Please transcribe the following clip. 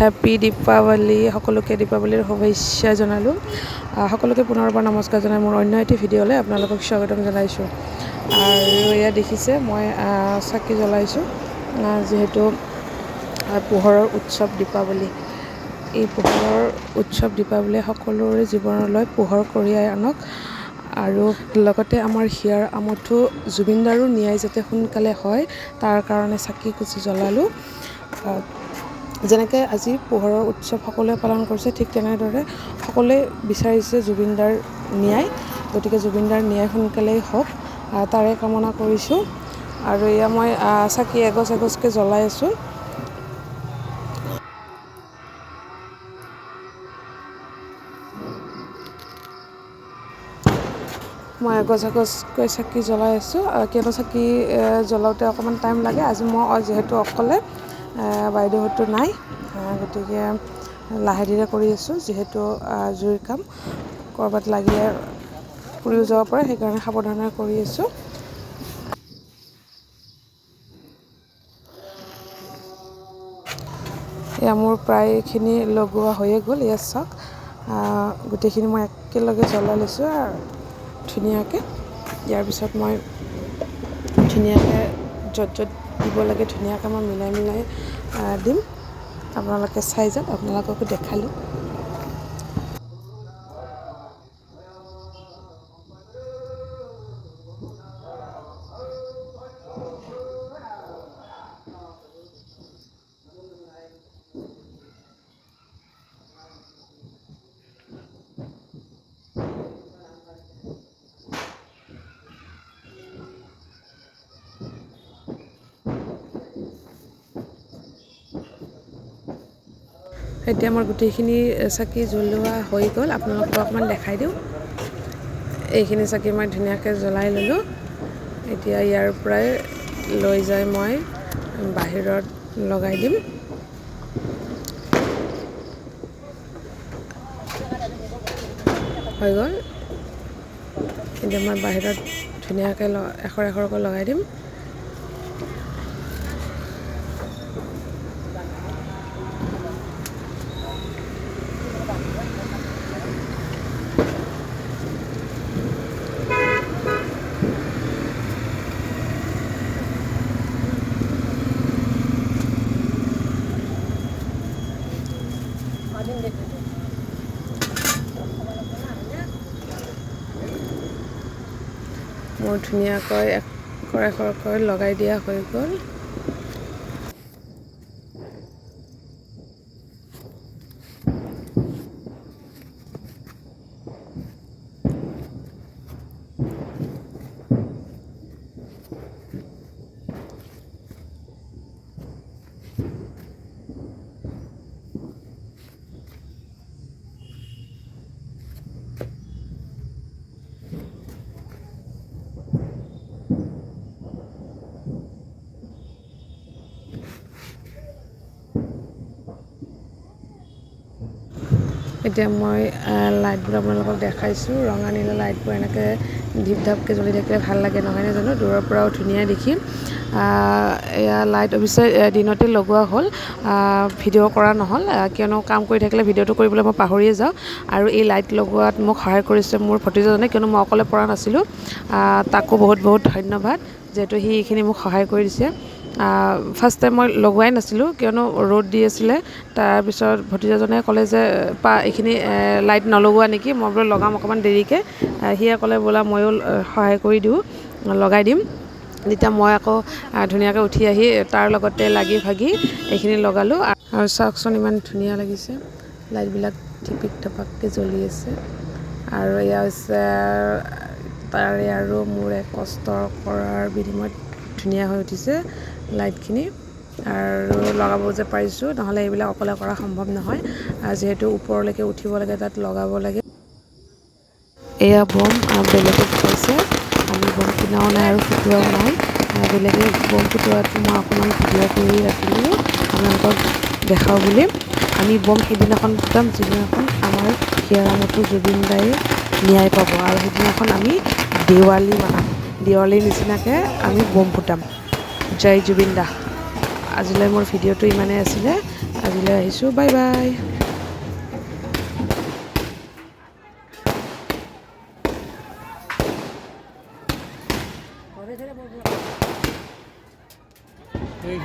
Happy Deepawali. সকলোকে দীপাৱলীৰ শুভেচ্ছা জনালোঁ। সকলোকে পুনৰবাৰ নমস্কাৰ জনাই মোৰ অন্য এটি ভিডিঅ'লৈ আপোনালোকক স্বাগতম জনাইছোঁ। আৰু এয়া দেখিছে মই চাকি জ্বলাইছোঁ, যিহেতু পোহৰৰ উৎসৱ দীপাৱলী। এই পোহৰৰ উৎসৱ দীপাৱলীয়ে সকলোৰে জীৱনলৈ পোহৰ কঢ়িয়াই আনক। আৰু লগতে আমাৰ হিয়াৰ আমঠু জুবিনদাৰো ন্যায় যাতে সোনকালে হয় তাৰ কাৰণে চাকি জ্বলালোঁ। যেনেকৈ আজি পোহৰৰ উৎসৱ সকলোৱে পালন কৰিছে, ঠিক তেনেদৰে সকলোৱে বিচাৰিছে জুবিনদাৰ ন্যায়। গতিকে জুবিনদাৰ ন্যায় সোনকালেই হওক তাৰে কামনা কৰিছোঁ। আৰু এয়া মই চাকি এগছ এগছকৈ জ্বলাই আছোঁ। মই এগছ এগছকৈ চাকি জ্বলাই আছোঁ, কিয়নো চাকি জ্বলাওঁতে অকণমান টাইম লাগে। আজি মই যিহেতু অকলে, বাইদেউহঁতো নাই, গতিকে লাহে ধীৰে কৰি আছোঁ। যিহেতু জুইৰ কাম, ক'ৰবাত লাগিলে পুৰিও যাব পাৰে, সেইকাৰণে সাৱধানে কৰি আছোঁ। এয়া মোৰ প্ৰায়খিনি লগোৱা হৈয়ে গ'ল। এয়া চাওক, গোটেইখিনি মই একেলগে জ্বলাই লৈছোঁ ধুনীয়াকৈ। ইয়াৰ পিছত মই ধুনীয়াকৈ য'ত য'ত দিব লাগে ধুনীয়াকৈ মই মিলাই দিম। আপোনালোকে চাই যাওক, আপোনালোককো দেখালোঁ। এতিয়া মোৰ গোটেইখিনি চাকি জ্বলোৱা হৈ গ'ল। আপোনালোকক অকণমান দেখাই দিওঁ। এইখিনি চাকি মই ধুনীয়াকৈ জ্বলাই ল'লোঁ। এতিয়া ইয়াৰ পৰাই লৈ যাই মই বাহিৰত লগাই দিম। হৈ গ'ল। এতিয়া মই বাহিৰত ধুনীয়াকৈ এশৰ এশৰকৈ লগাই দিম। মোৰ ধুনীয়াকৈ এশৰ এশৰকৈ লগাই দিয়া হৈ গ'ল। এতিয়া মই লাইটবোৰ আপোনালোকক দেখাইছোঁ। ৰঙা নীলা লাইটবোৰ এনেকৈ ঢিপ ঢাপকৈ জ্বলি থাকিলে ভাল লাগে, নহয়নে জানো? দূৰৰ পৰাও ধুনীয়া দেখি। এয়া লাইট অৱশ্যে দিনতে লগোৱা হ'ল, ভিডিঅ' কৰা নহ'ল, কিয়নো কাম কৰি থাকিলে ভিডিঅ'টো কৰিবলৈ মই পাহৰিয়ে যাওঁ। আৰু এই লাইট লগোৱাত মোক সহায় কৰিছে মোৰ ভতিজাজনে, কিয়নো মই অকলে পৰা নাছিলোঁ। তাকো বহুত বহুত ধন্যবাদ, যিহেতু সি এইখিনি মোক সহায় কৰি দিছে। ফাৰ্ষ্ট টাইম মই লগোৱাই নাছিলোঁ, কিয়নো ৰ'দ দি আছিলে। তাৰপিছত ভতিজাজনে ক'লে যে এইখিনি লাইট নলগোৱা নেকি? মই বোলো লগাম অকণমান দেৰিকৈ। সিয়ে ক'লে ব'লা ময়ো সহায় কৰি দিওঁ, লগাই দিম। তেতিয়া মই আকৌ ধুনীয়াকৈ উঠি আহি তাৰ লগতে লাগি ভাগি এইখিনি লগালোঁ। আৰু চাওকচোন ইমান ধুনীয়া লাগিছে, লাইটবিলাক টিপিক টপাককৈ জ্বলি আছে। আৰু এয়া হৈছে তাৰে আৰু মোৰ এক কষ্ট কৰাৰ বিনিময়ত ধুনীয়া হৈ উঠিছে লাইটখিনি। আৰু লগাব যে পাৰিছোঁ, নহ'লে এইবিলাক অকলে কৰা সম্ভৱ নহয়। যিহেতু ওপৰলৈকে উঠিব লাগে, তাত লগাব লাগে। এয়া বম বেলেগে ফুটাইছে, আমি বম কিনাও নাই আৰু ফুটোৱাও নাই। বেলেগে বম ফুটোৱাটো মই অকণমান ভিডিঅ' কৰি ৰাখিলোঁ আপোনালোকক দেখাওঁ বুলি। আমি বম সেইদিনাখন ফুটাম যিদিনাখন আমাৰ হিয়াৰ আমঠু জুবিন দায়ে ন্যায় পাব, আৰু সেইদিনাখন আমি দেৱালী মানাম। দেৱালীৰ নিচিনাকৈ আমি বম ফুটাম। জয় জুবিন দা। আজিলৈ মোৰ ভিডিঅ'টো ইমানেই আছিলে। আজিলৈ আহিছোঁ, বাই বাই। এই